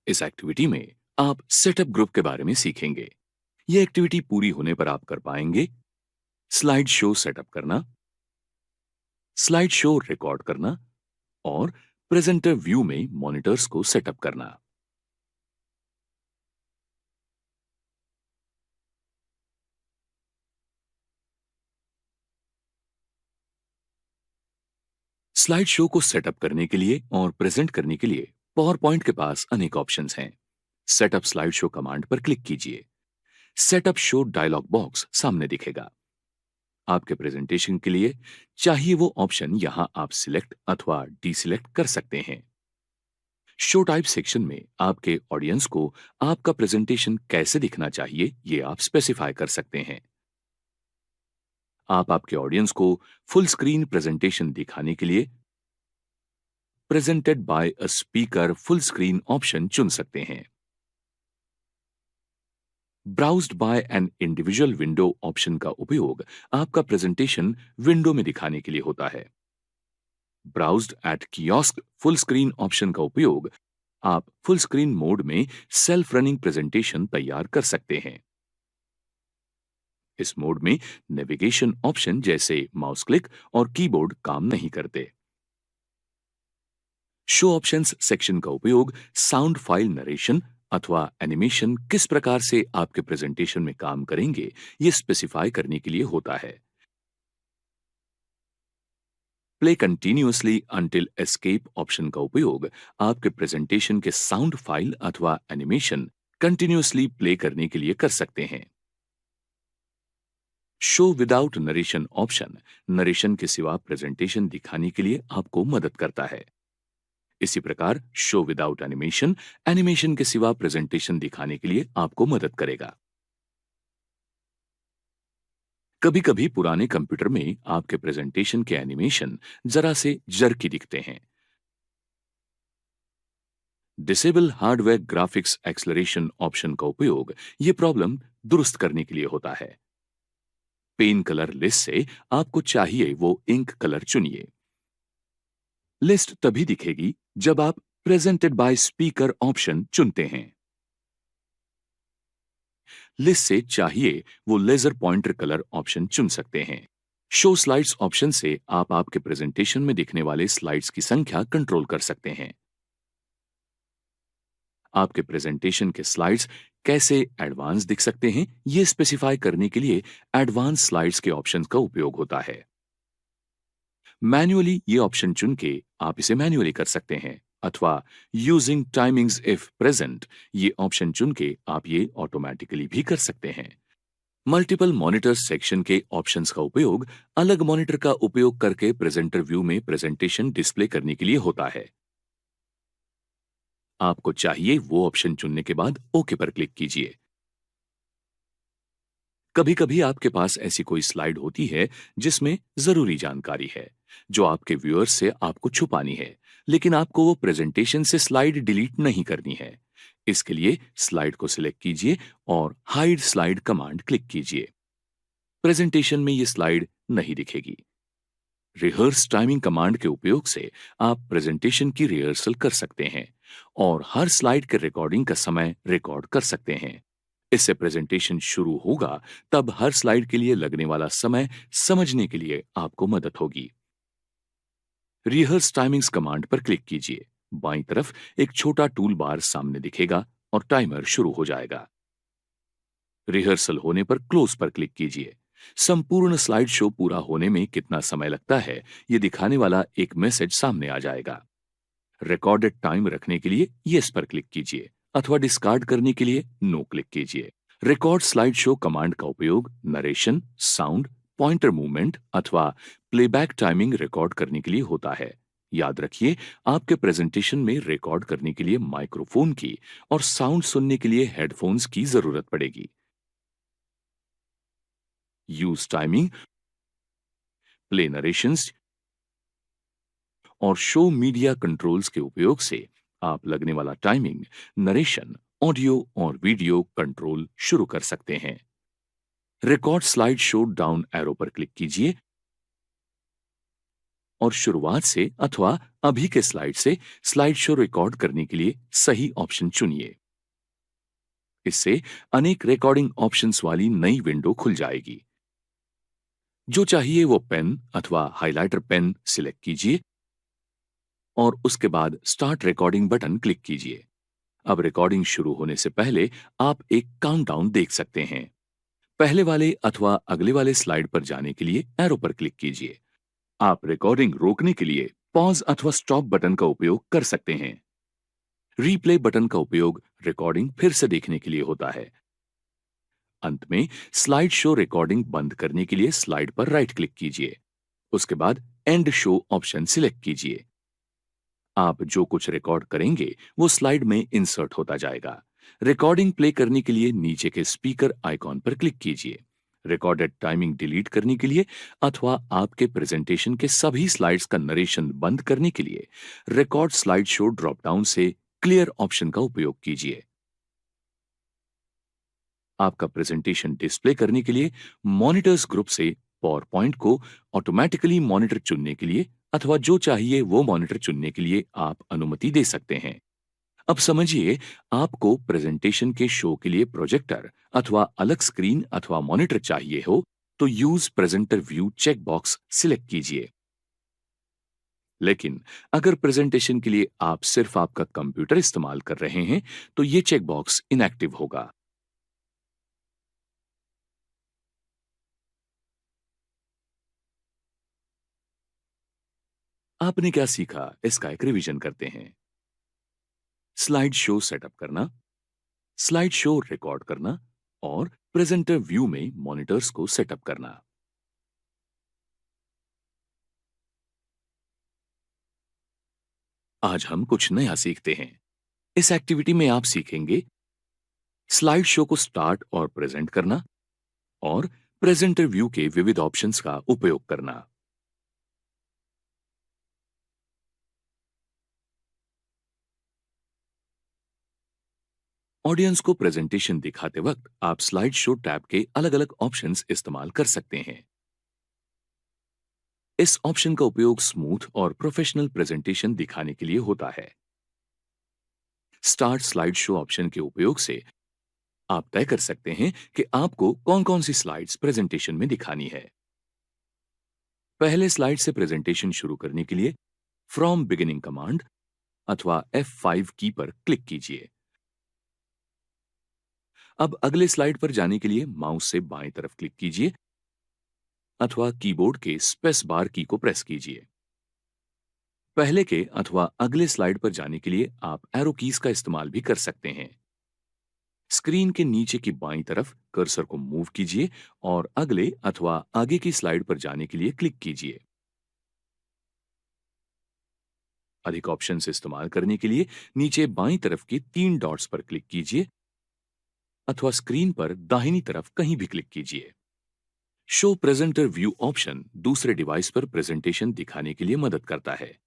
इस एक्टिविटी में आप सेटअप ग्रुप के बारे में सीखेंगे। ये एक्टिविटी पूरी होने पर आप कर पाएंगे स्लाइड शो सेटअप करना, स्लाइड शो रिकॉर्ड करना और प्रेजेंटर व्यू में मॉनिटर्स को सेटअप करना। स्लाइड शो को सेटअप करने के लिए और प्रेजेंट करने के लिए पावर पॉइंट के पास अनेक ऑप्शंस हैं। सेटअप स्लाइड शो कमांड पर क्लिक कीजिए। सेटअप शो डायलॉग बॉक्स सामने दिखेगा। आपके प्रेजेंटेशन के लिए चाहिए वो ऑप्शन यहां आप सिलेक्ट अथवा डीसिलेक्ट कर सकते हैं। शो टाइप सेक्शन में आपके ऑडियंस को आपका प्रेजेंटेशन कैसे दिखना चाहिए ये आप स्पेसिफाई कर सकते हैं। आप आपके ऑडियंस को फुल स्क्रीन प्रेजेंटेशन दिखाने के लिए presented by a speaker full screen option चुन सकते हैं। Browsed by an individual window option का उपयोग आपका प्रेजेंटेशन विंडो में दिखाने के लिए होता है। Browsed at kiosk full screen option का उपयोग आप फुल स्क्रीन मोड में सेल्फ रनिंग प्रेजेंटेशन तैयार कर सकते हैं। इस मोड में नेविगेशन ऑप्शन जैसे माउस क्लिक और कीबोर्ड काम नहीं करते। शो ऑप्शंस सेक्शन का उपयोग साउंड फाइल नरेशन अथवा एनिमेशन किस प्रकार से आपके प्रेजेंटेशन में काम करेंगे ये स्पेसिफाई करने के लिए होता है। Play continuously until escape option का उपयोग आपके प्रेजेंटेशन के साउंड फाइल अथवा एनिमेशन कंटिन्यूअसली प्ले करने के लिए कर सकते हैं। Show without narration option narration के सिवा प्रेजेंटेशन दिखाने के लिए आपको मदद करता है। इसी प्रकार शो विदाउट एनिमेशन एनिमेशन के सिवा प्रेजेंटेशन दिखाने के लिए आपको मदद करेगा। कभी कभी पुराने कंप्यूटर में आपके प्रेजेंटेशन के एनिमेशन जरा से जर्की दिखते हैं। Disable hardware graphics acceleration option का उपयोग ये प्रॉब्लम दुरुस्त करने के लिए होता है। पेन कलर लिस्ट से आपको चाहिए वो इंक कलर चुनिए। लिस्ट तभी दिखेगी जब आप प्रेजेंटेड बाय स्पीकर ऑप्शन चुनते हैं। लिस्ट से चाहिए वो लेजर पॉइंटर कलर ऑप्शन चुन सकते हैं। शो स्लाइड्स ऑप्शन से आप आपके प्रेजेंटेशन में दिखने वाले स्लाइड्स की संख्या कंट्रोल कर सकते हैं। आपके प्रेजेंटेशन के स्लाइड्स कैसे एडवांस दिख सकते हैं ये स्पेसिफाई करने के लिए एडवांस स्लाइड्स के ऑप्शन का उपयोग होता है। मैन्युअली ये ऑप्शन चुन के आप इसे मैन्युअली कर सकते हैं अथवा यूजिंग टाइमिंग्स इफ प्रेजेंट ये ऑप्शन चुन के आप ये ऑटोमेटिकली भी कर सकते हैं। मल्टीपल मॉनिटर सेक्शन के ऑप्शंस का उपयोग अलग मॉनिटर का उपयोग करके प्रेजेंटर व्यू में प्रेजेंटेशन डिस्प्ले करने के लिए होता है। आपको चाहिए वो ऑप्शन चुनने के बाद ओके पर क्लिक कीजिए। कभी कभी आपके पास ऐसी कोई स्लाइड होती है जिसमें जरूरी जानकारी है जो आपके व्यूअर्स से आपको छुपानी है, लेकिन आपको वो प्रेजेंटेशन से स्लाइड डिलीट नहीं करनी है। इसके लिए स्लाइड को सिलेक्ट कीजिए और हाइड स्लाइड कमांड क्लिक कीजिए। प्रेजेंटेशन में ये स्लाइड नहीं दिखेगी। रिहर्स टाइमिंग कमांड के उपयोग से आप प्रेजेंटेशन की रिहर्सल कर सकते हैं और हर स्लाइड के रिकॉर्डिंग का समय रिकॉर्ड कर सकते हैं। इससे प्रेजेंटेशन शुरू होगा तब हर स्लाइड के लिए लगने वाला समय समझने के लिए आपको मदद होगी। रिहर्स टाइमिंग्स कमांड पर क्लिक कीजिए। बाईं तरफ एक छोटा टूल बार सामने दिखेगा और टाइमर शुरू हो जाएगा। रिहर्सल होने पर क्लोज पर क्लिक कीजिए। संपूर्ण स्लाइड शो पूरा होने में कितना समय लगता है ये दिखाने वाला एक मैसेज सामने आ जाएगा। रिकॉर्डेड टाइम रखने के लिए यस पर क्लिक कीजिए अथवा डिस्कार्ड करने के लिए नो क्लिक कीजिए। रिकॉर्ड स्लाइड शो कमांड का उपयोग नरेशन, साउंड, पॉइंटर मूवमेंट अथवा प्लेबैक टाइमिंग रिकॉर्ड करने के लिए होता है। याद रखिए, आपके प्रेजेंटेशन में रिकॉर्ड करने के लिए माइक्रोफोन की और साउंड सुनने के लिए हेडफोन्स की जरूरत पड़ेगी। यूज टाइमिंग, प्ले नरेशंस और शो मीडिया कंट्रोल्स के उपयोग से आप लगने वाला टाइमिंग, नरेशन, ऑडियो और वीडियो कंट्रोल शुरू कर सकते हैं। Record slide show down arrow पर क्लिक कीजिए और शुरुआत से अथवा अभी के स्लाइड से स्लाइड शो रिकॉर्ड करने के लिए सही ऑप्शन चुनिए। इससे अनेक रिकॉर्डिंग ऑप्शंस वाली नई विंडो खुल जाएगी। जो चाहिए वो पेन अथवा हाइलाइटर पेन सिलेक्ट कीजिए और उसके बाद स्टार्ट रिकॉर्डिंग बटन क्लिक कीजिए। अब रिकॉर्डिंग शुरू होने से पहले आप एक काउंटडाउन देख सकते हैं। पहले वाले अथवा अगले वाले स्लाइड पर जाने के लिए एरो पर क्लिक कीजिए। आप रिकॉर्डिंग रोकने के लिए पॉज अथवा स्टॉप बटन का उपयोग कर सकते हैं। रीप्ले बटन का उपयोग रिकॉर्डिंग फिर से देखने के लिए होता है। अंत में स्लाइड शो रिकॉर्डिंग बंद करने के लिए स्लाइड पर राइट क्लिक कीजिए। उसके बाद एंड शो ऑप्शन सिलेक्ट कीजिए। आप जो कुछ रिकॉर्ड करेंगे वो स्लाइड में इंसर्ट होता जाएगा। रिकॉर्डिंग प्ले करने के लिए नीचे के स्पीकर आइकॉन पर क्लिक कीजिए। रिकॉर्डेड टाइमिंग डिलीट करने के लिए अथवा आपके प्रेजेंटेशन के सभी स्लाइड्स का नरेशन बंद करने के लिए record slide show drop down से क्लियर ऑप्शन का उपयोग कीजिए। आपका प्रेजेंटेशन डिस्प्ले करने के लिए मॉनिटर्स ग्रुप से पावर पॉइंट को ऑटोमेटिकली मॉनिटर चुनने के लिए अथवा जो चाहिए वो मॉनिटर चुनने के लिए आप अनुमति दे सकते हैं। अब समझिए, आपको प्रेजेंटेशन के शो के लिए प्रोजेक्टर अथवा अलग स्क्रीन अथवा मॉनिटर चाहिए हो तो use presenter view check box select कीजिए। लेकिन अगर प्रेजेंटेशन के लिए आप सिर्फ आपका कंप्यूटर इस्तेमाल कर रहे हैं तो ये चेक बॉक्स इनएक्टिव होगा। आपने क्या सीखा, इसका एक रिवीजन करते हैं। स्लाइड शो सेटअप करना, स्लाइड शो रिकॉर्ड करना और प्रेजेंटर व्यू में मॉनिटर्स को सेटअप करना। आज हम कुछ नया सीखते हैं। इस एक्टिविटी में आप सीखेंगे स्लाइड शो को स्टार्ट और प्रेजेंट करना और प्रेजेंटर व्यू के विविध ऑप्शंस का उपयोग करना। ऑडियंस को प्रेजेंटेशन दिखाते वक्त आप स्लाइड शो टैब के अलग-अलग ऑप्शंस इस्तेमाल कर सकते हैं। इस ऑप्शन का उपयोग स्मूथ और प्रोफेशनल प्रेजेंटेशन दिखाने के लिए होता है। स्टार्ट स्लाइड शो ऑप्शन के उपयोग से आप तय कर सकते हैं कि आपको कौन-कौन सी स्लाइड्स प्रेजेंटेशन में दिखानी है। पहले स्लाइड से प्रेजेंटेशन शुरू करने के लिए फ्रॉम बिगिनिंग कमांड अथवा F5 की पर क्लिक कीजिए। अब अगले स्लाइड पर जाने के लिए माउस से बाएं तरफ क्लिक कीजिए अथवा कीबोर्ड के स्पेस बार की को प्रेस कीजिए। पहले के अथवा अगले स्लाइड पर जाने के लिए आप एरो कीज का इस्तेमाल भी कर सकते हैं। स्क्रीन के नीचे की बाईं तरफ कर्सर को मूव कीजिए और अगले अथवा आगे की स्लाइड पर जाने के लिए क्लिक कीजिए। अधिक ऑप्शंस इस्तेमाल करने के लिए नीचे बाईं तरफ के 3 डॉट्स पर क्लिक कीजिए अथवा स्क्रीन पर दाहिनी तरफ कहीं भी क्लिक कीजिए। शो प्रेजेंटर व्यू ऑप्शन दूसरे डिवाइस पर प्रेजेंटेशन दिखाने के लिए मदद करता है।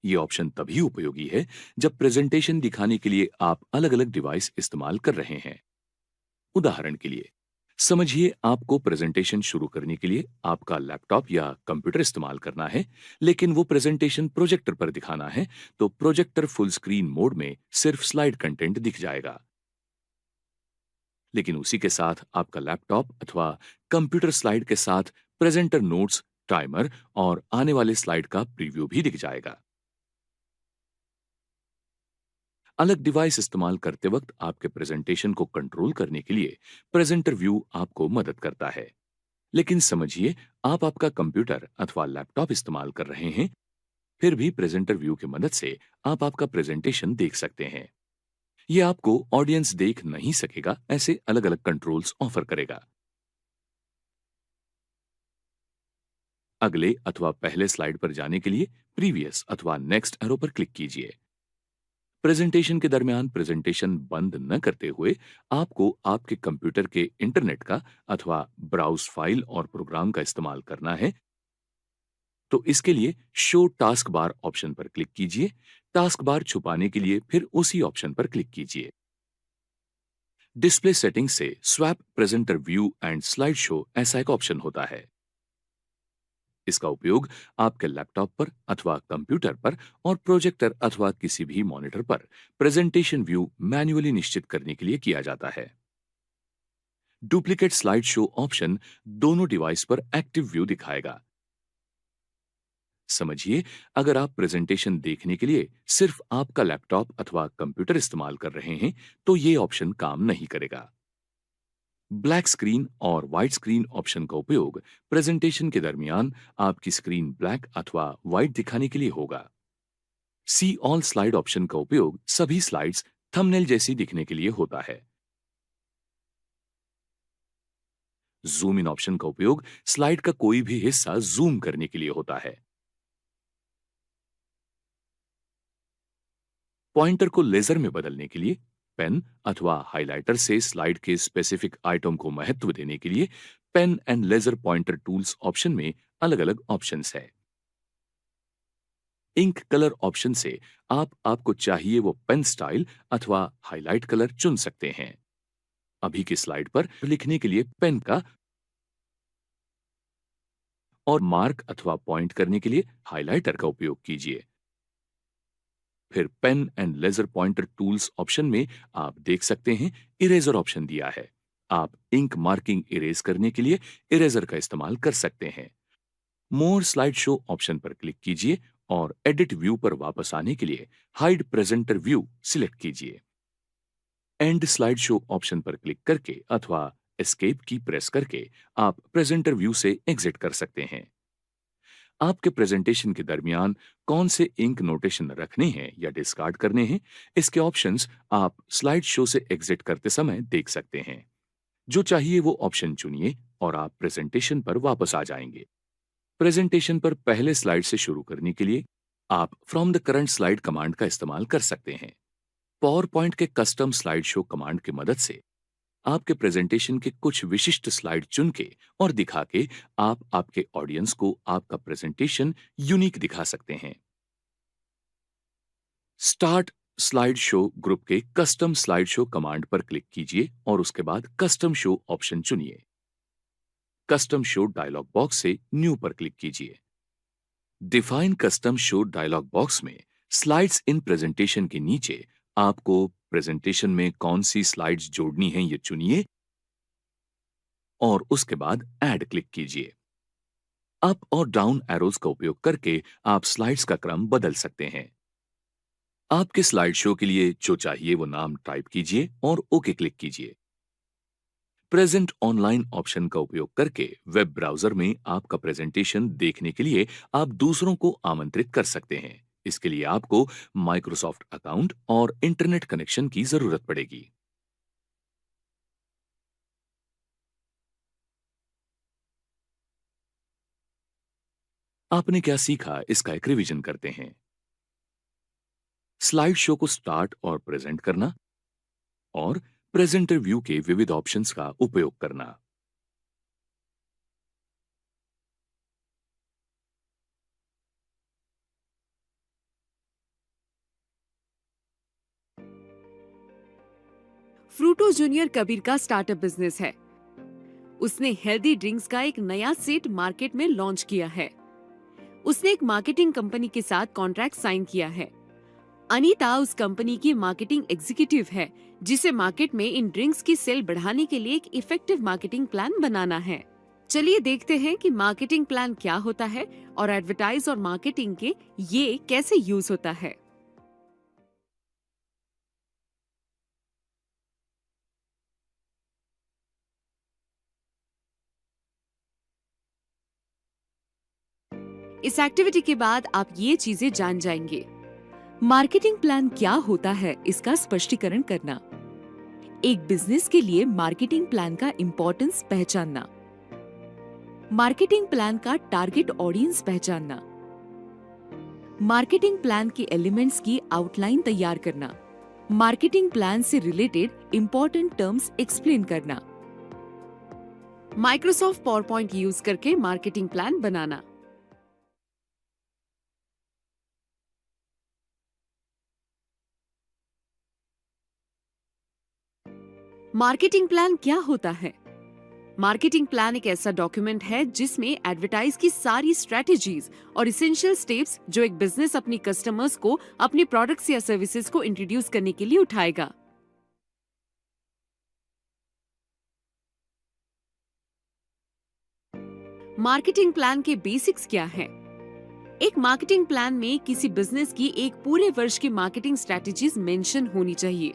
ये ऑप्शन तभी उपयोगी है जब प्रेजेंटेशन दिखाने के लिए आप अलग-अलग डिवाइस इस्तेमाल कर रहे हैं। उदाहरण के लिए, समझिए आपको प्रेजेंटेशन शुरू करने के लिए आपका लैपटॉप या कंप्यूटर इस्तेमाल करना है, लेकिन वो प्रेजेंटेशन प्रोजेक्टर पर दिखाना है, तो प्रोजेक्टर फुल स्क्रीन मोड में सिर्फ स्लाइड कंटेंट दिख जाएगा। लेकिन उसी के साथ आपका लैपटॉप अथवा कंप्यूटर स्लाइड के साथ प्रेजेंटर नोट्स, टाइमर और आने वाले स्लाइड का प्रीव्यू भी दिख जाएगा। अलग डिवाइस इस्तेमाल करते वक्त आपके प्रेजेंटेशन को कंट्रोल करने के लिए प्रेजेंटर व्यू आपको मदद करता है। लेकिन समझिए, आप आपका कंप्यूटर अथवा लैपटॉप इस्तेमाल कर रहे हैं, फिर भी प्रेजेंटर व्यू की मदद से आप आपका प्रेजेंटेशन देख सकते हैं। यह आपको ऑडियंस देख नहीं सकेगा ऐसे अलग-अलग कंट्रोल्स ऑफर करेगा। अगले अथवा पहले स्लाइड पर जाने के लिए प्रीवियस अथवा नेक्स्ट एरो पर क्लिक कीजिए। प्रेजेंटेशन के दरमियान प्रेजेंटेशन बंद न करते हुए आपको आपके कंप्यूटर के इंटरनेट का अथवा ब्राउज फाइल और प्रोग्राम का इस्तेमाल करना है, तो इसके लिए शो टास्क बार ऑप्शन पर क्लिक कीजिए। टास्क बार छुपाने के लिए फिर उसी ऑप्शन पर क्लिक कीजिए। डिस्प्ले सेटिंग से swap presenter view and slide show ऐसा एक ऑप्शन होता है। इसका उपयोग आपके लैपटॉप पर अथवा कंप्यूटर पर और प्रोजेक्टर अथवा किसी भी मॉनिटर पर प्रेजेंटेशन व्यू मैन्युअली निश्चित करने के लिए किया जाता है। डुप्लीकेट स्लाइड शो ऑप्शन दोनों डिवाइस पर एक्टिव व्यू दिखाएगा। समझिए, अगर आप प्रेजेंटेशन देखने के लिए सिर्फ आपका लैपटॉप अथवा कंप्यूटर इस्तेमाल कर रहे हैं, तो ये ऑप्शन काम नहीं करेगा। ब्लैक स्क्रीन और व्हाइट स्क्रीन ऑप्शन का उपयोग प्रेजेंटेशन के दरमियान आपकी स्क्रीन ब्लैक अथवा व्हाइट दिखाने के लिए होगा। सी ऑल स्लाइड ऑप्शन का उपयोग सभी स्लाइड्स थंबनेल जैसी दिखने के लिए होता है। जूम इन ऑप्शन का उपयोग स्लाइड का कोई भी हिस्सा जूम करने के लिए होता है। पॉइंटर को लेजर में बदलने के लिए, पेन अथवा हाइलाइटर से स्लाइड के स्पेसिफिक आइटम को महत्व देने के लिए pen and laser pointer tools option में अलग-अलग ऑप्शंस है। इंक कलर ऑप्शन से आप आपको चाहिए वो पेन स्टाइल अथवा हाइलाइट कलर चुन सकते हैं। अभी की स्लाइड पर लिखने के लिए पेन का और मार्क अथवा पॉइंट करने के लिए हाइलाइटर का उपयोग कीजिए। फिर pen and laser pointer tools option में आप देख सकते हैं इरेजर ऑप्शन दिया है। आप इंक मार्किंग इरेज करने के लिए इरेजर का इस्तेमाल कर सकते हैं। मोर स्लाइड शो ऑप्शन पर क्लिक कीजिए और एडिट व्यू पर वापस आने के लिए हाइड प्रेजेंटर व्यू सिलेक्ट कीजिए। एंड स्लाइड शो ऑप्शन पर क्लिक करके अथवा एस्केप की प्रेस करके आप प्रेजेंटर व्यू से एग्जिट कर सकते हैं। आपके प्रेजेंटेशन के दरमियान कौन से इंक नोटेशन रखने हैं या डिस्कार्ड करने हैं, इसके ऑप्शंस आप स्लाइड शो से एग्जिट करते समय देख सकते हैं। जो चाहिए वो ऑप्शन चुनिए और आप प्रेजेंटेशन पर वापस आ जाएंगे। प्रेजेंटेशन पर पहले स्लाइड से शुरू करने के लिए आप from the current slide command का इस्तेमाल कर सकते हैं। पावर पॉइंट के कस्टम स्लाइड शो कमांड की मदद से आपके प्रेजेंटेशन के कुछ विशिष्ट स्लाइड चुन के और दिखा के आप आपके ऑडियंस को आपका प्रेजेंटेशन यूनिक दिखा सकते हैं। स्टार्ट स्लाइड शो ग्रुप के कस्टम स्लाइड शो कमांड पर क्लिक कीजिए और उसके बाद कस्टम शो ऑप्शन चुनिए। कस्टम शो डायलॉग बॉक्स से न्यू पर क्लिक कीजिए। Define custom show dialog box में स्लाइड्स इन प्रेजेंटेशन के नीचे आपको प्रेजेंटेशन में कौन सी स्लाइड्स जोड़नी है ये चुनिए और उसके बाद ऐड क्लिक कीजिए। अप और डाउन एरोज का उपयोग करके आप स्लाइड्स का क्रम बदल सकते हैं। आपके स्लाइड शो के लिए जो चाहिए वो नाम टाइप कीजिए और ओके क्लिक कीजिए। प्रेजेंट ऑनलाइन ऑप्शन का उपयोग करके वेब ब्राउजर में आपका प्रेजेंटेशन देखने के लिए आप दूसरों को आमंत्रित कर सकते हैं। इसके लिए आपको माइक्रोसॉफ्ट अकाउंट और इंटरनेट कनेक्शन की जरूरत पड़ेगी। आपने क्या सीखा, इसका एक रिवीजन करते हैं। स्लाइड शो को स्टार्ट और प्रेजेंट करना और प्रेजेंटर व्यू के विविध ऑप्शंस का उपयोग करना। फ्रूटो जूनियर कबीर का स्टार्टअप बिजनेस है। उसने हेल्दी ड्रिंक्स का एक नया सेट मार्केट में लॉन्च किया है। उसने एक मार्केटिंग कंपनी के साथ कॉन्ट्रैक्ट साइन किया है। अनीता उस कंपनी की मार्केटिंग एग्जीक्यूटिव है, जिसे मार्केट में इन ड्रिंक्स की सेल बढ़ाने के लिए एक इफेक्टिव मार्केटिंग प्लान बनाना है। चलिए देखते हैं कि मार्केटिंग प्लान क्या होता है और एडवर्टाइज और मार्केटिंग के ये कैसे यूज होता है। इस एक्टिविटी के बाद आप ये चीजें जान जाएंगे। मार्केटिंग प्लान क्या होता है, इसका स्पष्टीकरण करना। एक बिजनेस के लिए मार्केटिंग प्लान का इम्पोर्टेंस पहचानना। मार्केटिंग प्लान का टारगेट ऑडियंस पहचानना। मार्केटिंग प्लान के एलिमेंट्स की आउटलाइन तैयार करना। मार्केटिंग प्लान से रिलेटेड इम्पोर्टेंट टर्म्स एक्सप्लेन करना। माइक्रोसॉफ्ट पावर पॉइंट यूज करके मार्केटिंग प्लान बनाना। मार्केटिंग प्लान क्या होता है? मार्केटिंग प्लान एक ऐसा डॉक्यूमेंट है जिसमें एडवर्टाइज की सारी स्ट्रेटेजीज और इसेंशियल स्टेप्स जो एक बिजनेस अपनी कस्टमर्स को अपने प्रोडक्ट्स या सर्विसेज को इंट्रोड्यूस करने के लिए उठाएगा। मार्केटिंग प्लान के बेसिक्स क्या हैं? एक मार्केटिंग प्लान में किसी बिजनेस की एक पूरे वर्ष की मार्केटिंग स्ट्रेटेजीज मेंशन होनी चाहिए।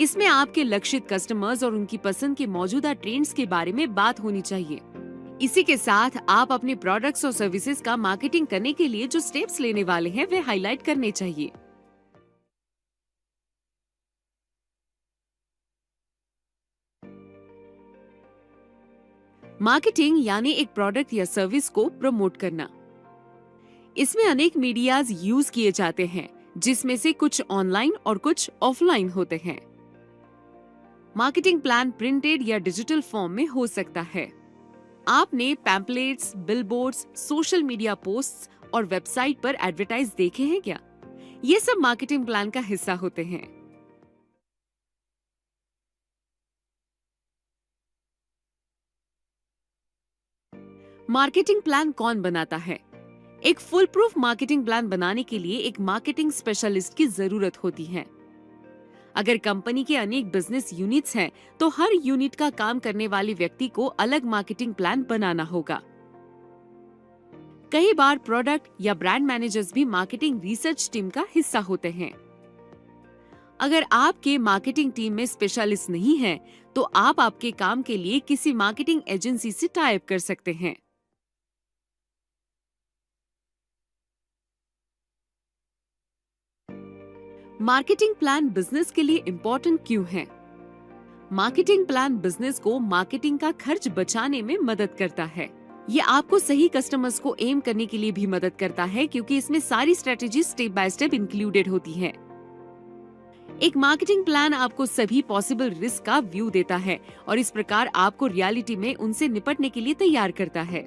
इसमें आपके लक्षित कस्टमर्स और उनकी पसंद के मौजूदा ट्रेंड्स के बारे में बात होनी चाहिए। इसी के साथ आप अपने प्रोडक्ट्स और सर्विसेज का मार्केटिंग करने के लिए जो स्टेप्स लेने वाले हैं वे हाईलाइट करने चाहिए। मार्केटिंग यानी एक प्रोडक्ट या सर्विस को प्रमोट करना। इसमें अनेक मीडियाज यूज किए जाते हैं, जिसमें से कुछ ऑनलाइन और कुछ ऑफलाइन होते हैं। मार्केटिंग प्लान प्रिंटेड या डिजिटल फॉर्म में हो सकता है। आपने pamphlets, billboards, social media posts और वेबसाइट पर एडवर्टाइज देखे हैं क्या? ये सब मार्केटिंग प्लान का हिस्सा होते हैं। मार्केटिंग प्लान कौन बनाता है? एक फुल प्रूफ मार्केटिंग प्लान बनाने के लिए एक मार्केटिंग स्पेशलिस्ट की जरूरत होती है। अगर कंपनी के अनेक बिजनेस यूनिट्स हैं, तो हर यूनिट का काम करने वाले व्यक्ति को अलग मार्केटिंग प्लान बनाना होगा। कई बार प्रोडक्ट या ब्रांड मैनेजर्स भी मार्केटिंग रिसर्च टीम का हिस्सा होते हैं। अगर आपके मार्केटिंग टीम में स्पेशलिस्ट नहीं है, तो आप आपके काम के लिए किसी मार्केटिंग एजेंसी से टाई अप कर सकते हैं। मार्केटिंग प्लान बिजनेस के लिए इम्पोर्टेंट क्यों है? मार्केटिंग प्लान बिजनेस को मार्केटिंग का खर्च बचाने में मदद करता है। ये आपको सही कस्टमर्स को एम करने के लिए भी मदद करता है, क्योंकि इसमें सारी strategy step by step included होती है। एक मार्केटिंग प्लान आपको सभी पॉसिबल रिस्क का व्यू देता है और इस प्रकार आपको रियलिटी में उनसे निपटने के लिए तैयार करता है।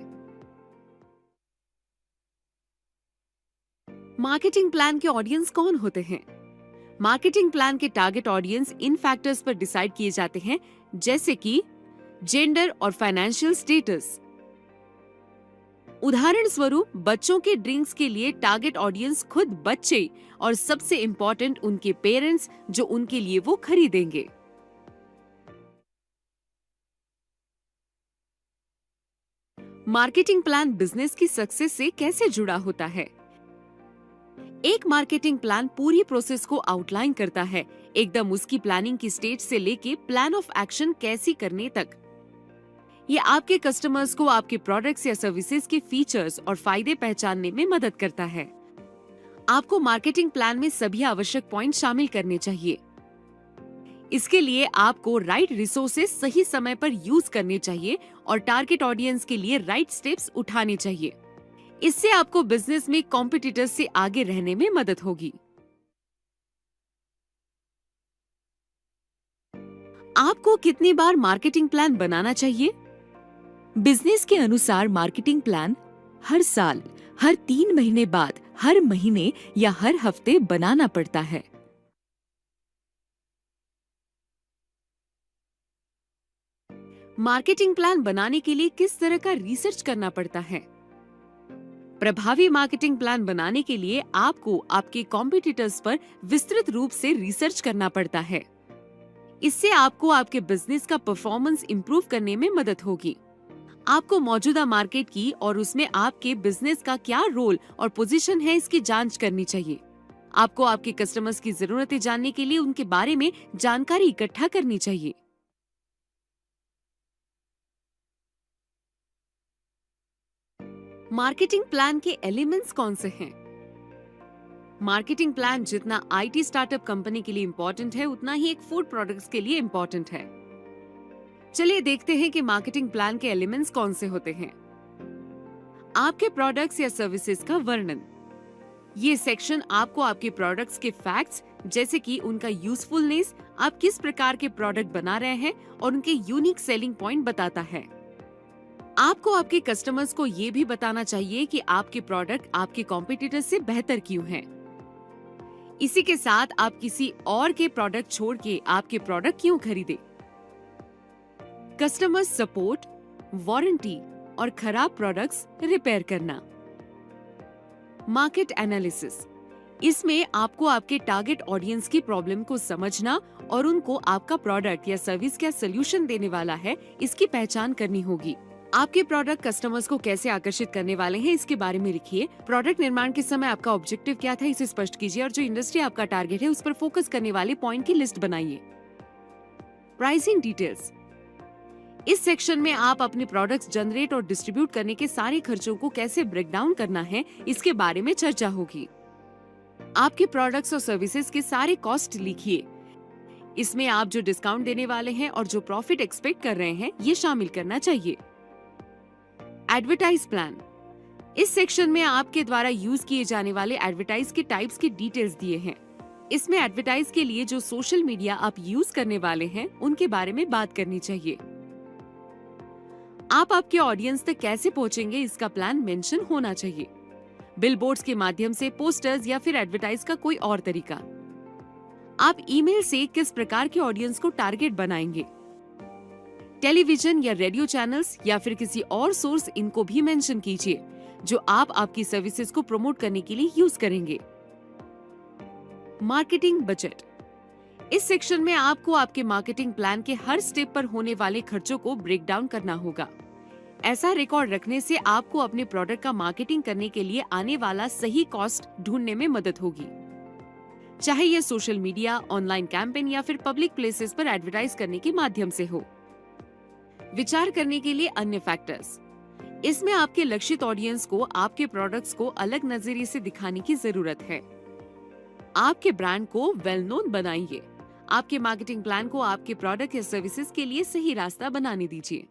मार्केटिंग प्लान के ऑडियंस कौन होते हैं? मार्केटिंग प्लान के टारगेट ऑडियंस इन फैक्टर्स पर डिसाइड किए जाते हैं, जैसे कि जेंडर और फाइनेंशियल स्टेटस। उदाहरण स्वरूप, बच्चों के ड्रिंक्स के लिए टारगेट ऑडियंस खुद बच्चे और सबसे इम्पोर्टेंट उनके पेरेंट्स, जो उनके लिए वो खरीदेंगे। मार्केटिंग प्लान बिजनेस की सक्सेस से कैसे जुड़ा होता है? एक मार्केटिंग प्लान पूरी प्रोसेस को आउटलाइन करता है, एकदम उसकी प्लानिंग की स्टेज से लेके प्लान ऑफ एक्शन कैसी करने तक। ये आपके कस्टमर्स को आपके प्रोडक्ट्स या सर्विसेज के फीचर्स और फायदे पहचानने में मदद करता है। आपको मार्केटिंग प्लान में सभी आवश्यक पॉइंट शामिल करने चाहिए। इसके लिए आपको राइट रिसोर्सेज सही समय पर यूज करने चाहिए और टारगेट ऑडियंस के लिए राइट स्टेप्स उठाने चाहिए। इससे आपको बिजनेस में कॉम्पिटिटर्स से आगे रहने में मदद होगी। आपको कितनी बार मार्केटिंग प्लान बनाना चाहिए? बिजनेस के अनुसार मार्केटिंग प्लान हर साल, हर 3 महीने बाद, हर महीने या हर हफ्ते बनाना पड़ता है। मार्केटिंग प्लान बनाने के लिए किस तरह का रिसर्च करना पड़ता है? प्रभावी मार्केटिंग प्लान बनाने के लिए आपको आपके कॉम्पिटिटर्स पर विस्तृत रूप से रिसर्च करना पड़ता है। इससे आपको आपके बिजनेस का परफॉर्मेंस इंप्रूव करने में मदद होगी। आपको मौजूदा मार्केट की और उसमें आपके बिजनेस का क्या रोल और पोजीशन है, इसकी जांच करनी चाहिए। आपको आपके कस्टमर्स की जरूरतें जानने के लिए उनके बारे में जानकारी इकट्ठा करनी चाहिए। मार्केटिंग प्लान के एलिमेंट्स कौन से हैं? मार्केटिंग प्लान जितना आईटी स्टार्टअप कंपनी के लिए इम्पोर्टेंट है, उतना ही एक फूड प्रोडक्ट्स के लिए इम्पोर्टेंट है। चलिए देखते हैं कि मार्केटिंग प्लान के एलिमेंट्स कौन से होते हैं। आपके प्रोडक्ट्स या सर्विसेज का वर्णन। ये सेक्शन आपको आपके प्रोडक्ट्स के फैक्ट्स, जैसे कि उनका यूजफुलनेस, आप किस प्रकार के प्रोडक्ट बना रहे हैं और उनके यूनिक सेलिंग पॉइंट बताता है। आपको आपके कस्टमर्स को ये भी बताना चाहिए कि आपके प्रोडक्ट आपके कॉम्पिटिटर से बेहतर क्यों हैं। इसी के साथ आप किसी और के प्रोडक्ट छोड़ के आपके प्रोडक्ट क्यों खरीदे। कस्टमर सपोर्ट, वारंटी और खराब प्रोडक्ट्स रिपेयर करना। मार्केट एनालिसिस, इसमें आपको आपके टारगेट ऑडियंस की प्रॉब्लम को समझना और उनको आपका प्रोडक्ट या सर्विस क्या सोल्यूशन देने वाला है इसकी पहचान करनी होगी। आपके प्रोडक्ट कस्टमर्स को कैसे आकर्षित करने वाले हैं इसके बारे में लिखिए। प्रोडक्ट निर्माण के समय आपका ऑब्जेक्टिव क्या था इसे स्पष्ट कीजिए और जो इंडस्ट्री आपका टारगेट है उस पर फोकस करने वाले पॉइंट की लिस्ट बनाइए। प्राइसिंग डिटेल्स, इस सेक्शन में आप अपने प्रोडक्ट्स जनरेट और डिस्ट्रीब्यूट करने के सारे खर्चों को कैसे ब्रेक डाउन करना है इसके बारे में चर्चा होगी। आपके प्रोडक्ट्स और सर्विसेज के सारे कॉस्ट लिखिए। इसमें आप जो डिस्काउंट देने वाले हैं और जो प्रॉफिट एक्सपेक्ट कर रहे हैं ये शामिल करना चाहिए। एडवर्टाइज प्लान, इस सेक्शन में आपके द्वारा यूज किए जाने वाले एडवर्टाइज के टाइप्स की डिटेल्स दिए हैं। इसमें एडवर्टाइज के लिए जो सोशल मीडिया आप यूज करने वाले हैं उनके बारे में बात करनी चाहिए। आप आपके ऑडियंस तक कैसे पहुंचेंगे इसका प्लान मेंशन होना चाहिए। बिलबोर्ड्स के माध्यम से, पोस्टर्स या फिर एडवर्टाइज का कोई और तरीका। आप ईमेल से किस प्रकार के ऑडियंस को टारगेट बनाएंगे। टेलीविजन या रेडियो चैनल्स या फिर किसी और सोर्स, इनको भी मेंशन कीजिए जो आप आपकी सर्विसेज को प्रमोट करने के लिए यूज करेंगे। मार्केटिंग बजट, इस सेक्शन में आपको आपके मार्केटिंग प्लान के हर स्टेप पर होने वाले खर्चों को ब्रेक डाउन करना होगा। ऐसा रिकॉर्ड रखने से आपको अपने प्रोडक्ट का मार्केटिंग करने के लिए आने वाला सही कॉस्ट ढूंढने में मदद होगी, चाहे ये सोशल मीडिया, ऑनलाइन कैंपेन या फिर पब्लिक प्लेसेस पर एडवर्टाइज करने के माध्यम से हो। विचार करने के लिए अन्य फैक्टर्स, इसमें आपके लक्षित ऑडियंस को आपके प्रोडक्ट्स को अलग नजरिए से दिखाने की जरूरत है। आपके ब्रांड को वेल नोन बनाइए। आपके मार्केटिंग प्लान को आपके प्रोडक्ट या सर्विसेज के लिए सही रास्ता बनाने दीजिए।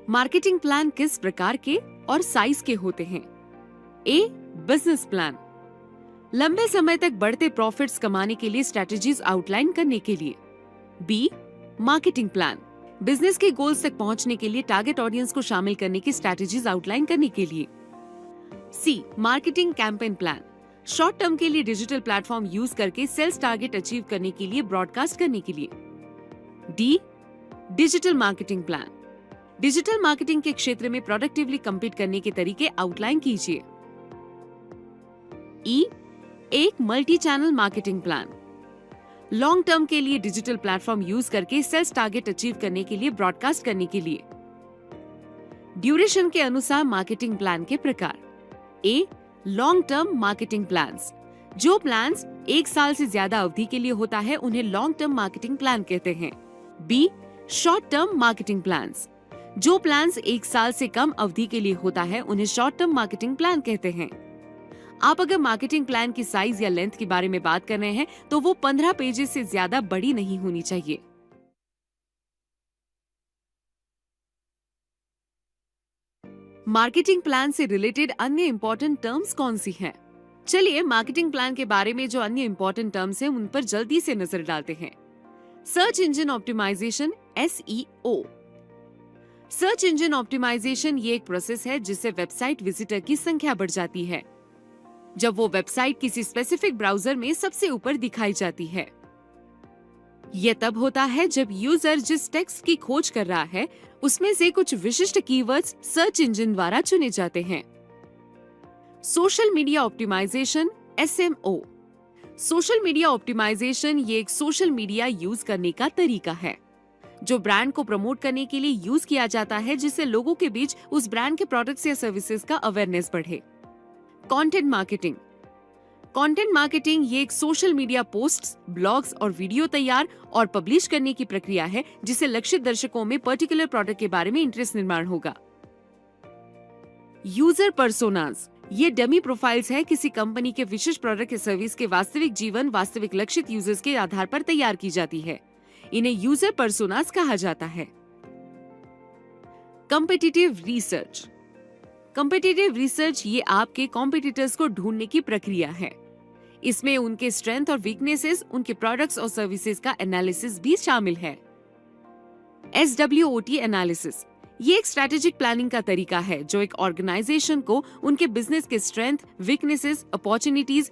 मार्केटिंग प्लान किस प्रकार के और साइज के होते हैं। ए, बिजनेस प्लान, लंबे समय तक बढ़ते प्रॉफिट्स कमाने के लिए स्ट्रेटजीज आउटलाइन करने के लिए। बी, मार्केटिंग प्लान, बिजनेस के गोल्स तक पहुंचने के लिए टारगेट ऑडियंस को शामिल करने की स्ट्रेटजीज आउटलाइन करने के लिए। C, marketing campaign plan, short term के लिए डिजिटल प्लेटफॉर्म यूज करके सेल्स टारगेट अचीव करने के लिए ब्रॉडकास्ट करने के लिए। D, digital marketing plan, digital marketing के क्षेत्र में प्रोडक्टिवली कम्पीट करने के तरीके आउटलाइन कीजिए। ई, एक multi channel marketing plan, long term के लिए डिजिटल प्लेटफॉर्म यूज करके सेल्स टारगेट अचीव करने के लिए ब्रॉडकास्ट करने के लिए। ड्यूरेशन के अनुसार मार्केटिंग प्लान के प्रकार। ए, लॉन्ग टर्म मार्केटिंग प्लान्स, जो प्लान्स 1 साल से ज्यादा अवधि के लिए होता है उन्हें लॉन्ग टर्म मार्केटिंग प्लान कहते हैं। B, short term marketing plans, जो प्लान्स 1 साल से कम अवधि के लिए होता है उन्हें शॉर्ट टर्म मार्केटिंग प्लान कहते हैं। आप अगर मार्केटिंग प्लान की साइज या लेंथ के बारे में बात कर रहे हैं तो वो 15 पेजेस से ज्यादा बड़ी नहीं होनी चाहिए। मार्केटिंग प्लान से रिलेटेड अन्य इंपॉर्टेंट टर्म्स कौन सी हैं? चलिए मार्केटिंग प्लान के बारे में जो अन्य इंपॉर्टेंट टर्म्स हैं उन पर जल्दी से नजर डालते हैं। Search engine optimisation, SEO। Search engine optimisation ये एक प्रोसेस है जिससे वेबसाइट विजिटर की संख्या बढ़ जाती है जब वो वेबसाइट किसी स्पेसिफिक ब्राउजर में सबसे ऊपर दिखाई जाती है। यह तब होता है जब यूजर जिस टेक्स्ट की खोज कर रहा है उसमें से कुछ विशिष्ट कीवर्ड्स सर्च इंजन द्वारा चुने जाते हैं। Social media optimisation, SMO। Social media optimisation ये एक सोशल मीडिया यूज करने का तरीका है जो ब्रांड को प्रमोट करने के लिए यूज किया जाता है जिससे लोगों के बीच उस ब्रांड के प्रोडक्ट्स या सर्विसेज का अवेयरनेस बढ़े। Content marketing. कंटेंट मार्केटिंग ये एक सोशल मीडिया पोस्ट्स, ब्लॉग्स और वीडियो तैयार और पब्लिश करने की प्रक्रिया है जिससे लक्षित दर्शकों में पर्टिकुलर प्रोडक्ट के बारे में इंटरेस्ट निर्माण होगा। यूजर पर्सोनास, ये डमी प्रोफाइल्स है किसी कंपनी के विशिष्ट प्रोडक्ट या सर्विस के वास्तविक जीवन वास्तविक लक्षित यूजर्स के आधार पर तैयार की जाती है। इन्हें यूजर पर्सोनास कहा जाता है। Competitive research. कॉम्पिटिटिव रिसर्च ये आपके कॉम्पिटिटर्स को ढूंढने की प्रक्रिया है। इसमें उनके स्ट्रेंथ और वीकनेसेस, उनके प्रोडक्ट्स और सर्विसेज का एनालिसिस भी शामिल है। SWOT एनालिसिस ये एक स्ट्रेटेजिक प्लानिंग का तरीका है जो एक ऑर्गेनाइजेशन को उनके बिजनेस के स्ट्रेंथ, वीकनेसेस, अपॉर्चुनिटीज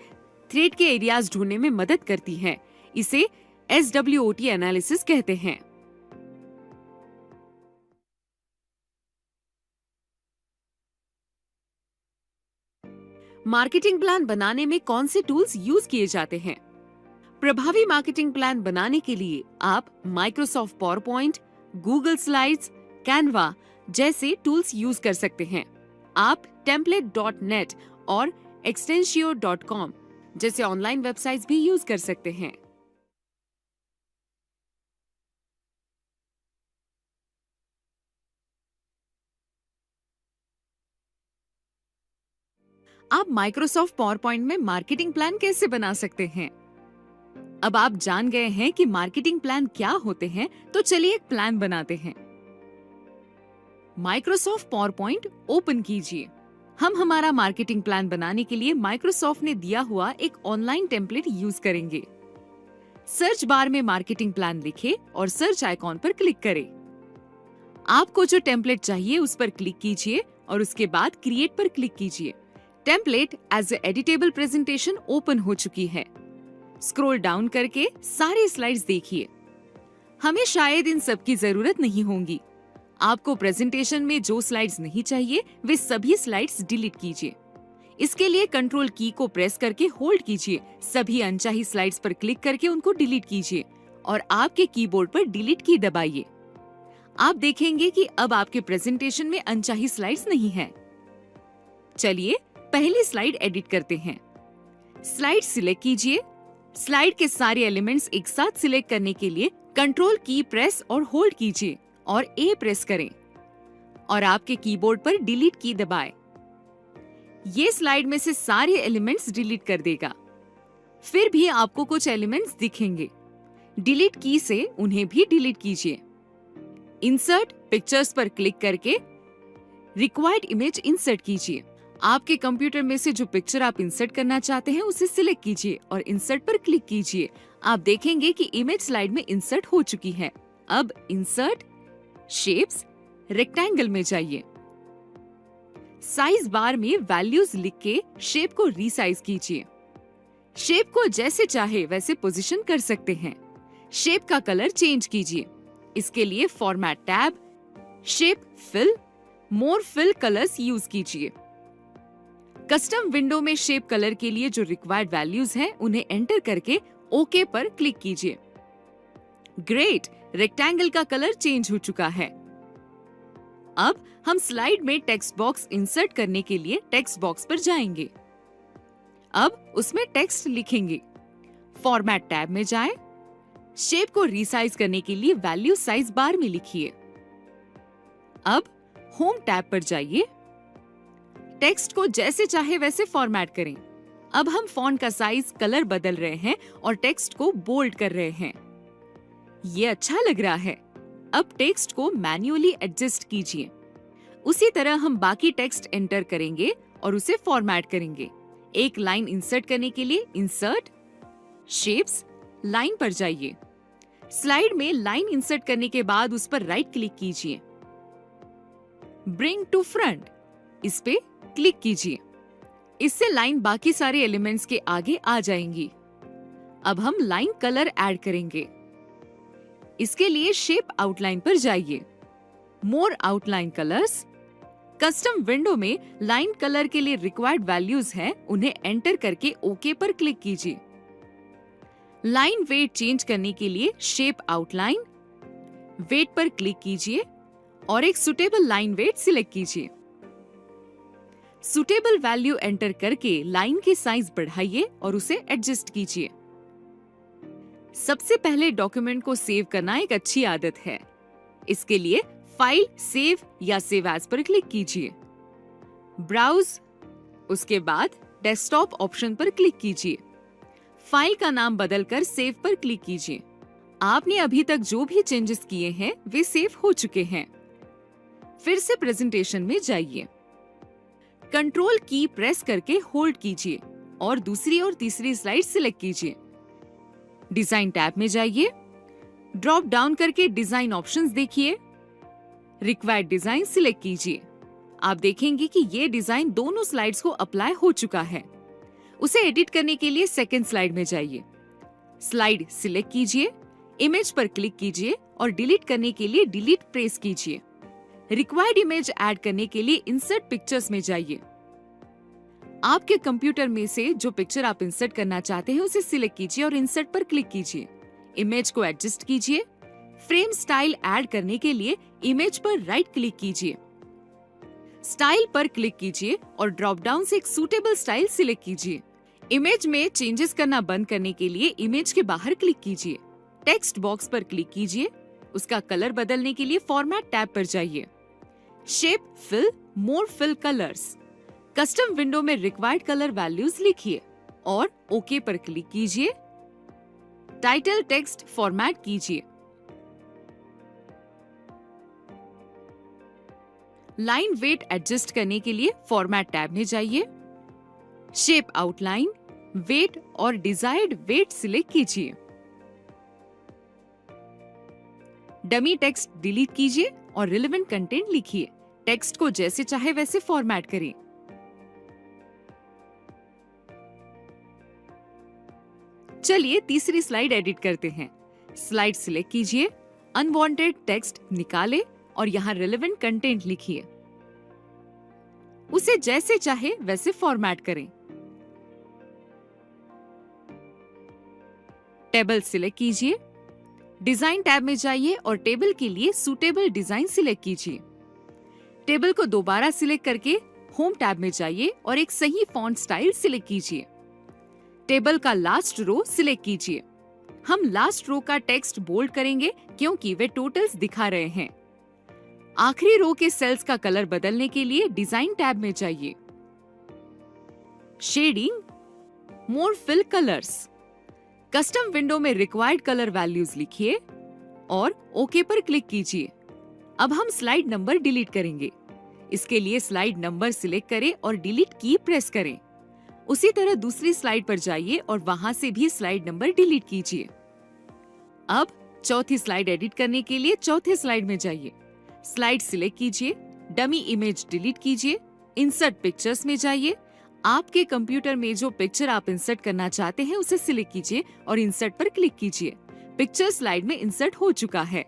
थ्रेड के एरियाज ढूंढने में मदद करती है। इसे SWOT एनालिसिस कहते हैं। मार्केटिंग प्लान बनाने में कौन से टूल्स यूज किए जाते हैं? प्रभावी मार्केटिंग प्लान बनाने के लिए आप Microsoft PowerPoint, Google slides, Canva जैसे टूल्स यूज कर सकते हैं। आप template.net और extensio.com जैसे ऑनलाइन वेबसाइट्स भी यूज कर सकते हैं। आप माइक्रोसॉफ्ट पावरपॉइंट में मार्केटिंग प्लान कैसे बना सकते हैं? अब आप जान गए हैं कि मार्केटिंग प्लान क्या होते हैं, तो चलिए एक प्लान बनाते हैं। माइक्रोसॉफ्ट पावरपॉइंट ओपन कीजिए। हम हमारा मार्केटिंग प्लान बनाने के लिए माइक्रोसॉफ्ट ने दिया हुआ एक ऑनलाइन टेम्पलेट यूज करेंगे। सर्च बार में मार्केटिंग प्लान लिखें और सर्च आइकॉन पर क्लिक करें। आपको जो टेम्पलेट चाहिए उस पर क्लिक कीजिए और उसके बाद क्रिएट पर क्लिक कीजिए। Template as a editable presentation open हो चुकी है। स्क्रॉल डाउन करके सारे स्लाइड्स देखिए। हमें शायद इन सब की जरूरत नहीं होगी। आपको प्रेजेंटेशन में जो स्लाइड्स नहीं चाहिए वे सभी स्लाइड्स डिलीट कीजिए। इसके लिए कंट्रोल की को प्रेस करके होल्ड कीजिए। सभी अनचाही स्लाइड्स पर क्लिक करके उनको डिलीट कीजिए और आपके कीबोर्ड पर डिलीट की दबाइए। आप देखेंगे कि अब आपके प्रेजेंटेशन में अनचाही स्लाइड्स नहीं है। चलिए पहली स्लाइड एडिट करते हैं। स्लाइड सिलेक्ट कीजिए। स्लाइड के सारे एलिमेंट्स एक साथ सिलेक्ट करने के लिए कंट्रोल की प्रेस और होल्ड कीजिए और A प्रेस करें और आपके कीबोर्ड पर डिलीट की दबाएं। ये स्लाइड में से सारे एलिमेंट्स डिलीट कर देगा। फिर भी आपको कुछ एलिमेंट्स दिखेंगे। डिलीट की से उन्हें भी डिलीट कीजिए। इंसर्ट पिक्चर्स पर क्लिक करके रिक्वायर्ड इमेज इंसर्ट कीजिए। आपके कंप्यूटर में से जो पिक्चर आप इंसर्ट करना चाहते हैं उसे सिलेक्ट कीजिए और इंसर्ट पर क्लिक कीजिए। आप देखेंगे कि इमेज स्लाइड में इंसर्ट हो चुकी है। अब इंसर्ट, शेप्स, रेक्टेंगल में जाइए। साइज बार में वैल्यूज लिख के शेप को रीसाइज कीजिए। शेप को जैसे चाहे वैसे पोजीशन कर सकते हैं। शेप का कलर चेंज कीजिए। इसके लिए फॉर्मेट टैब, शेप फिल, मोर फिल कलर्स यूज कीजिए। कस्टम विंडो में शेप कलर के लिए जो रिक्वायर्ड वैल्यूज हैं उन्हें एंटर करके ओके पर क्लिक कीजिए। ग्रेट, रेक्टेंगल का कलर चेंज हो चुका है। अब हम स्लाइड में टेक्स्ट बॉक्स इंसर्ट करने के लिए टेक्स्ट बॉक्स पर जाएंगे। अब उसमें टेक्स्ट लिखेंगे। फॉर्मेट टैब में जाएं। शेप को रीसाइज करने के लिए वैल्यू साइज बार में लिखिए। अब होम टैब पर जाइए। टेक्स्ट को जैसे चाहे वैसे फॉर्मेट करें। अब हम फॉन्ट का साइज, कलर बदल रहे हैं और टेक्स्ट को बोल्ड कर रहे हैं। ये अच्छा लग रहा है। अब टेक्स्ट को मैन्युअली एडजस्ट कीजिए। उसी तरह हम बाकी टेक्स्ट एंटर करेंगे और उसे फॉर्मेट करेंगे। एक लाइन इंसर्ट करने के लिए इंसर्ट, शेप्स, लाइन पर जाइए। स्लाइड में लाइन इंसर्ट करने के बाद उस पर राइट क्लिक कीजिए। ब्रिंग टू फ्रंट, इस पे क्लिक कीजिए। इससे लाइन बाकी सारे एलिमेंट्स के आगे आ जाएंगी। अब हम लाइन कलर ऐड करेंगे। इसके लिए शेप आउटलाइन पर जाइए। मोर आउटलाइन कलर्स। कस्टम विंडो में लाइन कलर के लिए रिक्वायर्ड वैल्यूज हैं, उन्हें एंटर करके ओके पर क्लिक कीजिए। लाइन वेट चेंज करने के लिए शेप आउटलाइन, वेट पर क्लिक कीजिए और एक सुटेबल लाइन वेट सिलेक्ट कीजिए। सुटेबल वैल्यू एंटर करके लाइन की साइज बढ़ाइए और उसे एडजस्ट कीजिए। सबसे पहले डॉक्यूमेंट को सेव करना एक अच्छी आदत है। इसके लिए फाइल, सेव या सेव एज पर क्लिक कीजिए। ब्राउज, उसके बाद डेस्कटॉप ऑप्शन पर क्लिक कीजिए। फाइल का नाम बदलकर सेव पर क्लिक कीजिए। आपने अभी तक जो भी चेंजेस किए हैं वे सेव हो चुके हैं। फिर से प्रेजेंटेशन में जाइए। कंट्रोल की प्रेस करके होल्ड कीजिए और दूसरी और तीसरी स्लाइड सिलेक्ट कीजिए। डिजाइन टैब में जाइए। ड्रॉप डाउन करके डिजाइन ऑप्शंस देखिए। रिक्वायर्ड डिजाइन सिलेक्ट कीजिए। आप देखेंगे कि ये डिजाइन दोनों स्लाइड्स को अप्लाई हो चुका है। उसे एडिट करने के लिए सेकंड स्लाइड में जाइए। स्लाइड सिलेक्ट कीजिए, इमेज पर क्लिक कीजिए और डिलीट करने के लिए डिलीट प्रेस कीजिए। रिक्वायर्ड इमेज ऐड करने के लिए इंसर्ट पिक्चर्स में जाइए। आपके कंप्यूटर में से जो पिक्चर आप इंसर्ट करना चाहते हैं उसे सिलेक्ट कीजिए और इंसर्ट पर क्लिक कीजिए। इमेज को एडजस्ट कीजिए। फ्रेम स्टाइल ऐड करने के लिए इमेज पर राइट क्लिक कीजिए। स्टाइल पर क्लिक कीजिए और ड्रॉप डाउन से एक सूटेबल स्टाइल सिलेक्ट कीजिए। इमेज में चेंजेस करना बंद करने के लिए इमेज के बाहर क्लिक कीजिए। टेक्स्ट बॉक्स पर क्लिक कीजिए। उसका कलर बदलने के लिए फॉर्मेट टैब पर जाइए। शेप, फिल, मोर फिल कलर्स। कस्टम विंडो में रिक्वायर्ड कलर वैल्यूज लिखिए और ओके पर क्लिक कीजिए। टाइटल टेक्स्ट फॉर्मेट कीजिए। लाइन वेट एडजस्ट करने के लिए फॉर्मेट टैब में जाइए। शेप, आउटलाइन, वेट और डिजायर्ड वेट सिलेक्ट कीजिए। डमी टेक्स्ट डिलीट कीजिए और रिलेवेंट कंटेंट लिखिए। टेक्स्ट को जैसे चाहे वैसे फॉर्मेट करें। चलिए तीसरी स्लाइड एडिट करते हैं। स्लाइड सिलेक्ट कीजिए, अनवांटेड टेक्स्ट निकाले और यहाँ रिलेवेंट कंटेंट लिखिए। उसे जैसे चाहे वैसे फॉर्मेट करें। टेबल सिलेक्ट कीजिए, डिजाइन टैब में जाइए और टेबल के लिए सूटेबल डिजाइन सिलेक्ट कीजिए। टेबल को दोबारा सिलेक्ट करके होम टैब में जाइए और एक सही फॉन्ट स्टाइल सिलेक्ट कीजिए। टेबल का लास्ट रो सिलेक्ट कीजिए। हम लास्ट रो का टेक्स्ट बोल्ड करेंगे क्योंकि वे टोटल्स दिखा रहे हैं। आखिरी रो के सेल्स का कलर बदलने के लिए डिजाइन टैब में जाइए। शेडिंग, मोर फिल कलर्स। कस्टम विंडो में रिक्वायर्ड कलर वैल्यूज लिखिए और ओके पर क्लिक कीजिए। अब हम स्लाइड नंबर डिलीट करेंगे। इसके लिए स्लाइड नंबर सिलेक्ट करें और डिलीट की प्रेस करें। उसी तरह दूसरी स्लाइड पर जाइए और वहां से भी स्लाइड नंबर डिलीट कीजिए। अब चौथी स्लाइड एडिट करने के लिए चौथे स्लाइड में जाइए। स्लाइड सिलेक्ट कीजिए, डमी इमेज डिलीट कीजिए, इंसर्ट पिक्चर्स में जाइए। आपके कंप्यूटर में जो पिक्चर आप इंसर्ट करना चाहते हैं उसे सिलेक्ट कीजिए और इंसर्ट पर क्लिक कीजिए। पिक्चर स्लाइड में इंसर्ट हो चुका है।